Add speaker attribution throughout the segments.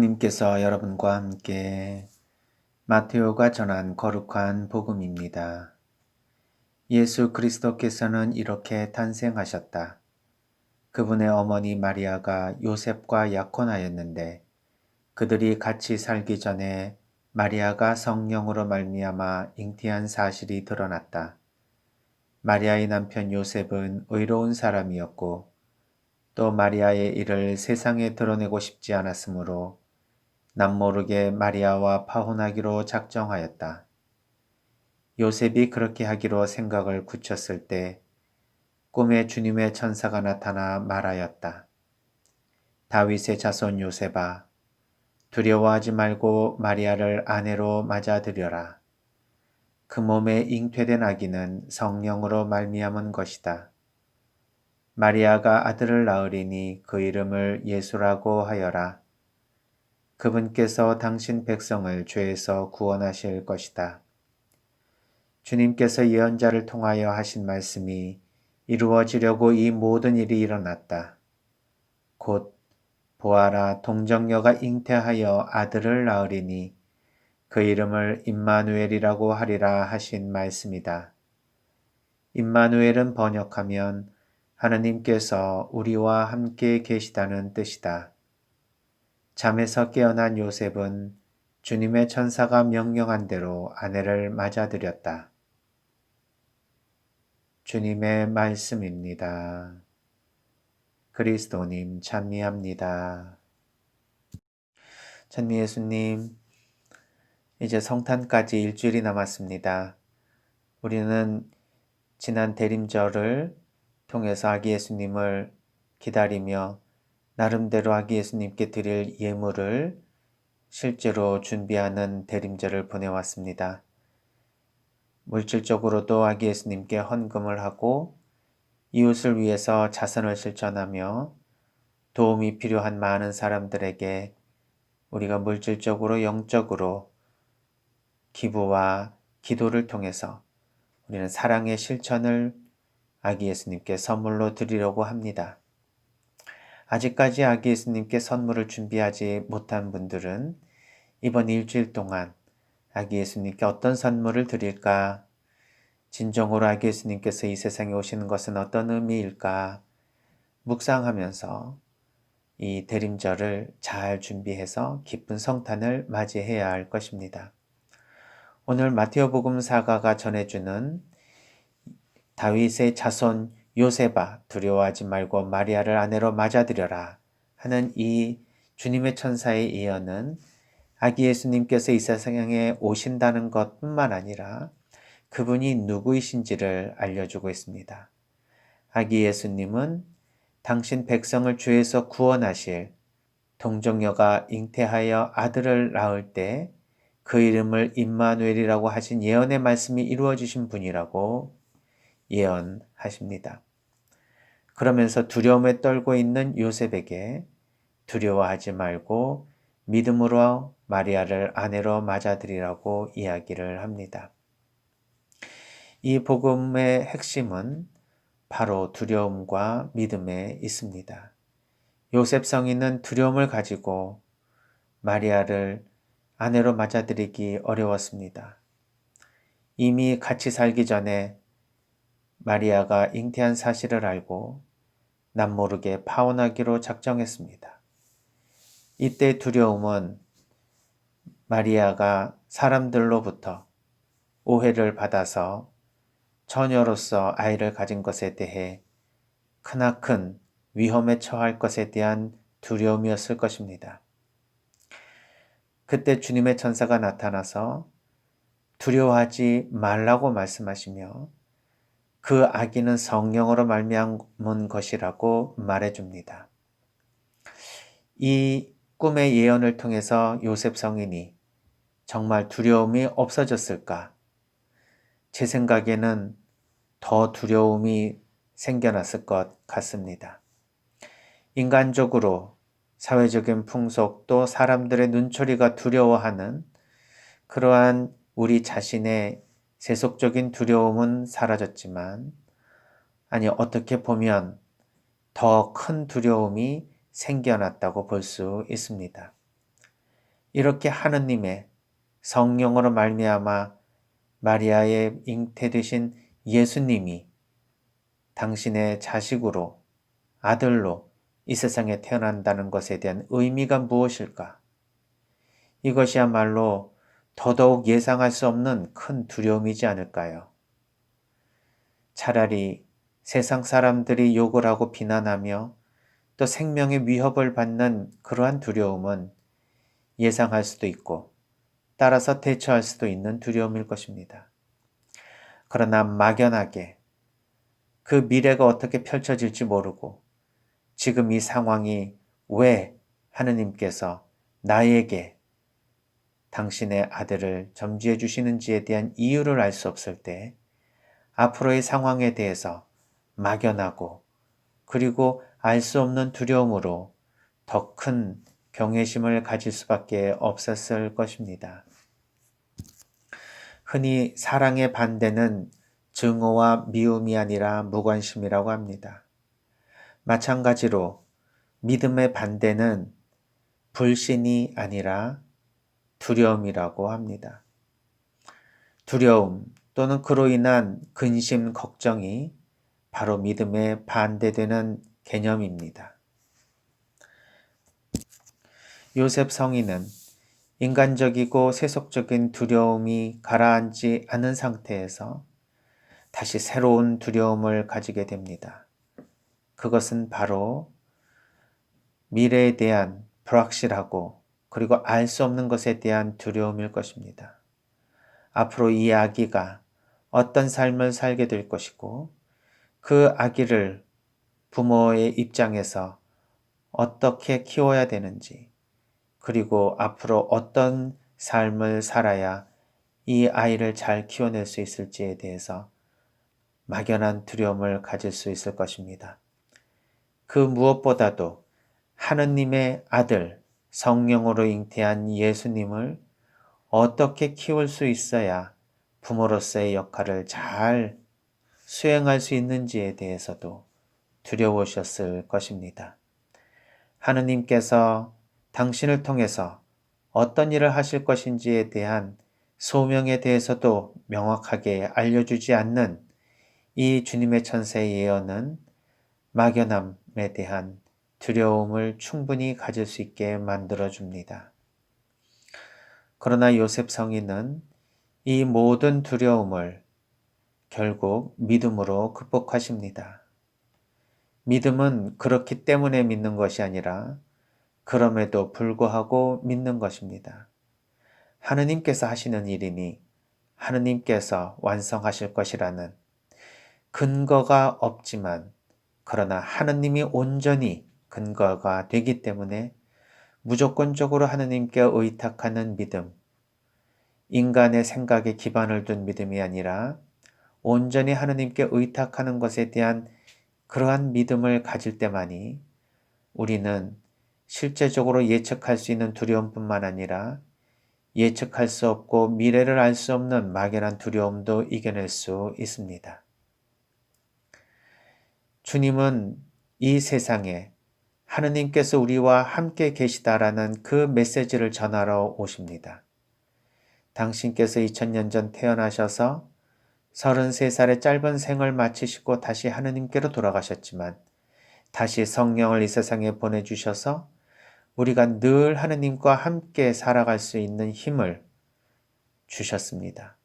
Speaker 1: 하나님께서 여러분과 함께 마테오가 전한 거룩한 복음입니다. 예수 그리스도께서는 이렇게 탄생하셨다. 그분의 어머니 마리아가 요셉과 약혼하였는데 그들이 같이 살기 전에 마리아가 성령으로 말미암아 잉태한 사실이 드러났다. 마리아의 남편 요셉은 의로운 사람이었고 또 마리아의 일을 세상에 드러내고 싶지 않았으므로 남모르게 마리아와 파혼하기로 작정하였다. 요셉이 그렇게 하기로 생각을 굳혔을 때 꿈에 주님의 천사가 나타나 말하였다. 다윗의 자손 요셉아, 두려워하지 말고 마리아를 아내로 맞아들여라. 그 몸에 잉태된 아기는 성령으로 말미암은 것이다. 마리아가 아들을 낳으리니 그 이름을 예수라고 하여라. 그분께서 당신 백성을 죄에서 구원하실 것이다. 주님께서 예언자를 통하여 하신 말씀이 이루어지려고 이 모든 일이 일어났다. 곧 보아라, 동정녀가 잉태하여 아들을 낳으리니 그 이름을 임마누엘이라고 하리라 하신 말씀이다. 임마누엘은 번역하면 하느님께서 우리와 함께 계시다는 뜻이다. 잠에서 깨어난 요셉은 주님의 천사가 명령한 대로 아내를 맞아들였다. 주님의 말씀입니다. 그리스도님 찬미합니다. 찬미 예수님, 이제 성탄까지 일주일이 남았습니다. 우리는 지난 대림절을 통해서 아기 예수님을 기다리며 나름대로 아기 예수님께 드릴 예물을 실제로 준비하는 대림절을 보내왔습니다. 물질적으로도 아기 예수님께 헌금을 하고 이웃을 위해서 자선을 실천하며 도움이 필요한 많은 사람들에게 우리가 물질적으로 영적으로 기부와 기도를 통해서 우리는 사랑의 실천을 아기 예수님께 선물로 드리려고 합니다. 아직까지 아기 예수님께 선물을 준비하지 못한 분들은 이번 일주일 동안 아기 예수님께 어떤 선물을 드릴까? 진정으로 아기 예수님께서 이 세상에 오시는 것은 어떤 의미일까? 묵상하면서 이 대림절을 잘 준비해서 기쁜 성탄을 맞이해야 할 것입니다. 오늘 마테오복음 사가가 전해주는 다윗의 자손 요셉아, 두려워하지 말고 마리아를 아내로 맞아들여라 하는 이 주님의 천사의 예언은 아기 예수님께서 이 세상에 오신다는 것뿐만 아니라 그분이 누구이신지를 알려주고 있습니다. 아기 예수님은 당신 백성을 죄에서 구원하실 동정녀가 잉태하여 아들을 낳을 때 그 이름을 임마누엘이라고 하신 예언의 말씀이 이루어지신 분이라고 예언하십니다. 그러면서 두려움에 떨고 있는 요셉에게 두려워하지 말고 믿음으로 마리아를 아내로 맞아들이라고 이야기를 합니다. 이 복음의 핵심은 바로 두려움과 믿음에 있습니다. 요셉 성인은 두려움을 가지고 마리아를 아내로 맞아들이기 어려웠습니다. 이미 같이 살기 전에 마리아가 잉태한 사실을 알고 남모르게 파혼하기로 작정했습니다. 이때 두려움은 마리아가 사람들로부터 오해를 받아서 처녀로서 아이를 가진 것에 대해 크나큰 위험에 처할 것에 대한 두려움이었을 것입니다. 그때 주님의 천사가 나타나서 두려워하지 말라고 말씀하시며 그 아기는 성령으로 말미암은 것이라고 말해줍니다. 이 꿈의 예언을 통해서 요셉 성인이 정말 두려움이 없어졌을까? 제 생각에는 더 두려움이 생겨났을 것 같습니다. 인간적으로 사회적인 풍속도 사람들의 눈초리가 두려워하는 그러한 우리 자신의 세속적인 두려움은 사라졌지만, 아니 어떻게 보면 더 큰 두려움이 생겨났다고 볼 수 있습니다. 이렇게 하느님의 성령으로 말미암아 마리아의 잉태되신 예수님이 당신의 자식으로, 아들로 이 세상에 태어난다는 것에 대한 의미가 무엇일까? 이것이야말로 더더욱 예상할 수 없는 큰 두려움이지 않을까요? 차라리 세상 사람들이 욕을 하고 비난하며 또 생명의 위협을 받는 그러한 두려움은 예상할 수도 있고 따라서 대처할 수도 있는 두려움일 것입니다. 그러나 막연하게 그 미래가 어떻게 펼쳐질지 모르고 지금 이 상황이 왜 하느님께서 나에게 당신의 아들을 점지해 주시는지에 대한 이유를 알 수 없을 때 앞으로의 상황에 대해서 막연하고 그리고 알 수 없는 두려움으로 더 큰 경외심을 가질 수밖에 없었을 것입니다. 흔히 사랑의 반대는 증오와 미움이 아니라 무관심이라고 합니다. 마찬가지로 믿음의 반대는 불신이 아니라 두려움이라고 합니다. 두려움 또는 그로 인한 근심, 걱정이 바로 믿음에 반대되는 개념입니다. 요셉 성인은 인간적이고 세속적인 두려움이 가라앉지 않은 상태에서 다시 새로운 두려움을 가지게 됩니다. 그것은 바로 미래에 대한 불확실하고 그리고 알 수 없는 것에 대한 두려움일 것입니다. 앞으로 이 아기가 어떤 삶을 살게 될 것이고 그 아기를 부모의 입장에서 어떻게 키워야 되는지 그리고 앞으로 어떤 삶을 살아야 이 아이를 잘 키워낼 수 있을지에 대해서 막연한 두려움을 가질 수 있을 것입니다. 그 무엇보다도 하느님의 아들, 성령으로 잉태한 예수님을 어떻게 키울 수 있어야 부모로서의 역할을 잘 수행할 수 있는지에 대해서도 두려우셨을 것입니다. 하느님께서 당신을 통해서 어떤 일을 하실 것인지에 대한 소명에 대해서도 명확하게 알려주지 않는 이 주님의 천사의 예언은 막연함에 대한 두려움을 충분히 가질 수 있게 만들어줍니다. 그러나 요셉 성인은 이 모든 두려움을 결국 믿음으로 극복하십니다. 믿음은 그렇기 때문에 믿는 것이 아니라 그럼에도 불구하고 믿는 것입니다. 하느님께서 하시는 일이니 하느님께서 완성하실 것이라는 근거가 없지만 그러나 하느님이 온전히 근거가 되기 때문에 무조건적으로 하느님께 의탁하는 믿음, 인간의 생각에 기반을 둔 믿음이 아니라 온전히 하느님께 의탁하는 것에 대한 그러한 믿음을 가질 때만이 우리는 실제적으로 예측할 수 있는 두려움뿐만 아니라 예측할 수 없고 미래를 알 수 없는 막연한 두려움도 이겨낼 수 있습니다. 주님은 이 세상에 하느님께서 우리와 함께 계시다라는 그 메시지를 전하러 오십니다. 당신께서 2000년 전 태어나셔서 33살의 짧은 생을 마치시고 다시 하느님께로 돌아가셨지만 다시 성령을 이 세상에 보내주셔서 우리가 늘 하느님과 함께 살아갈 수 있는 힘을 주셨습니다.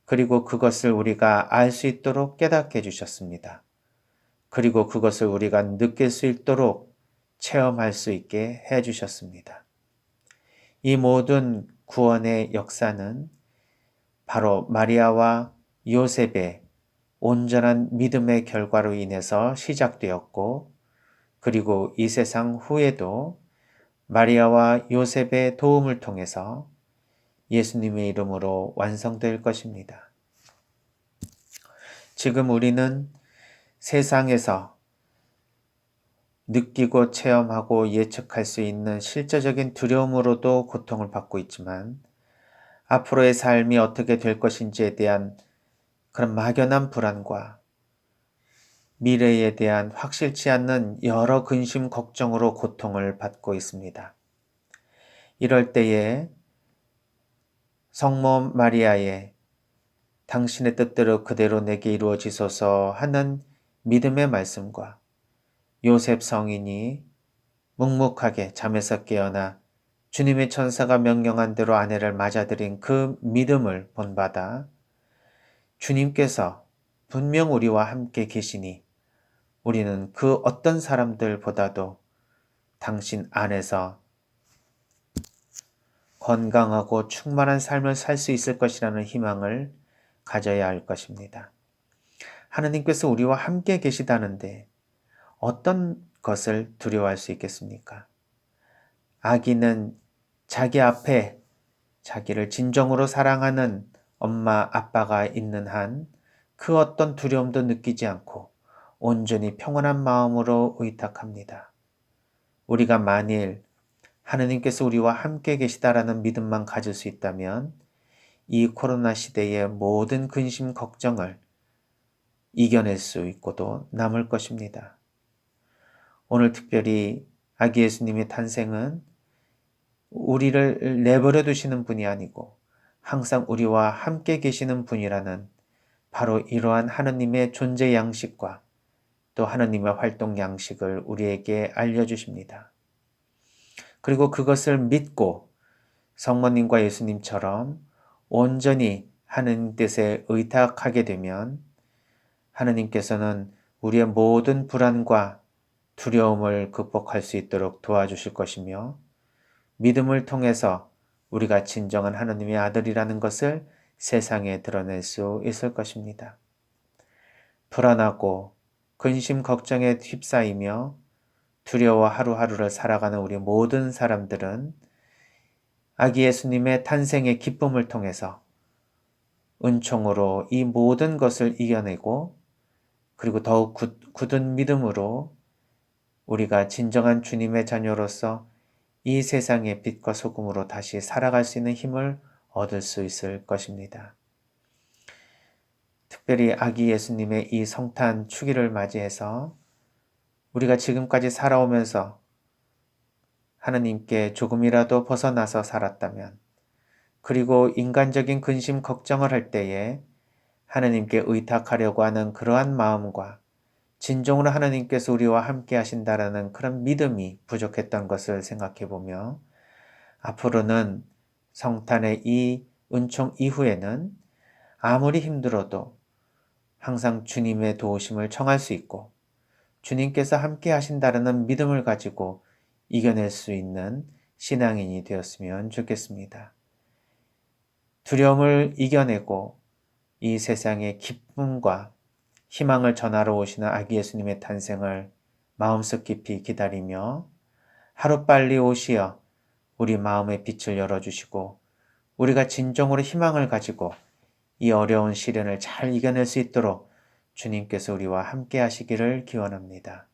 Speaker 1: 그리고 그것을 우리가 알 수 있도록 깨닫게 해주셨습니다. 그리고 그것을 우리가 느낄 수 있도록 체험할 수 있게 해주셨습니다. 이 모든 구원의 역사는 바로 마리아와 요셉의 온전한 믿음의 결과로 인해서 시작되었고 그리고 이 세상 후에도 마리아와 요셉의 도움을 통해서 예수님의 이름으로 완성될 것입니다. 지금 우리는 세상에서 느끼고 체험하고 예측할 수 있는 실제적인 두려움으로도 고통을 받고 있지만 앞으로의 삶이 어떻게 될 것인지에 대한 그런 막연한 불안과 미래에 대한 확실치 않는 여러 근심 걱정으로 고통을 받고 있습니다. 이럴 때에 성모 마리아의 당신의 뜻대로 그대로 내게 이루어지소서 하는 믿음의 말씀과 요셉 성인이 묵묵하게 잠에서 깨어나 주님의 천사가 명령한 대로 아내를 맞아들인 그 믿음을 본받아 주님께서 분명 우리와 함께 계시니 우리는 그 어떤 사람들보다도 당신 안에서 건강하고 충만한 삶을 살 수 있을 것이라는 희망을 가져야 할 것입니다. 하느님께서 우리와 함께 계시다는데 어떤 것을 두려워할 수 있겠습니까? 아기는 자기 앞에 자기를 진정으로 사랑하는 엄마, 아빠가 있는 한 그 어떤 두려움도 느끼지 않고 온전히 평온한 마음으로 의탁합니다. 우리가 만일 하느님께서 우리와 함께 계시다라는 믿음만 가질 수 있다면 이 코로나 시대의 모든 근심, 걱정을 이겨낼 수 있고도 남을 것입니다. 오늘 특별히 아기 예수님의 탄생은 우리를 내버려 두시는 분이 아니고 항상 우리와 함께 계시는 분이라는 바로 이러한 하느님의 존재 양식과 또 하느님의 활동 양식을 우리에게 알려주십니다. 그리고 그것을 믿고 성모님과 예수님처럼 온전히 하느님 뜻에 의탁하게 되면 하느님께서는 우리의 모든 불안과 두려움을 극복할 수 있도록 도와주실 것이며 믿음을 통해서 우리가 진정한 하느님의 아들이라는 것을 세상에 드러낼 수 있을 것입니다. 불안하고 근심 걱정에 휩싸이며 두려워 하루하루를 살아가는 우리 모든 사람들은 아기 예수님의 탄생의 기쁨을 통해서 은총으로 이 모든 것을 이겨내고 그리고 더욱 굳은 믿음으로 우리가 진정한 주님의 자녀로서 이 세상의 빛과 소금으로 다시 살아갈 수 있는 힘을 얻을 수 있을 것입니다. 특별히 아기 예수님의 이 성탄 축일을 맞이해서 우리가 지금까지 살아오면서 하느님께 조금이라도 벗어나서 살았다면 그리고 인간적인 근심 걱정을 할 때에 하느님께 의탁하려고 하는 그러한 마음과 진정으로 하느님께서 우리와 함께 하신다라는 그런 믿음이 부족했던 것을 생각해 보며 앞으로는 성탄의 이 은총 이후에는 아무리 힘들어도 항상 주님의 도우심을 청할 수 있고 주님께서 함께 하신다라는 믿음을 가지고 이겨낼 수 있는 신앙인이 되었으면 좋겠습니다. 두려움을 이겨내고 이 세상의 기쁨과 희망을 전하러 오시는 아기 예수님의 탄생을 마음속 깊이 기다리며 하루빨리 오시어 우리 마음의 빛을 열어주시고 우리가 진정으로 희망을 가지고 이 어려운 시련을 잘 이겨낼 수 있도록 주님께서 우리와 함께 하시기를 기원합니다.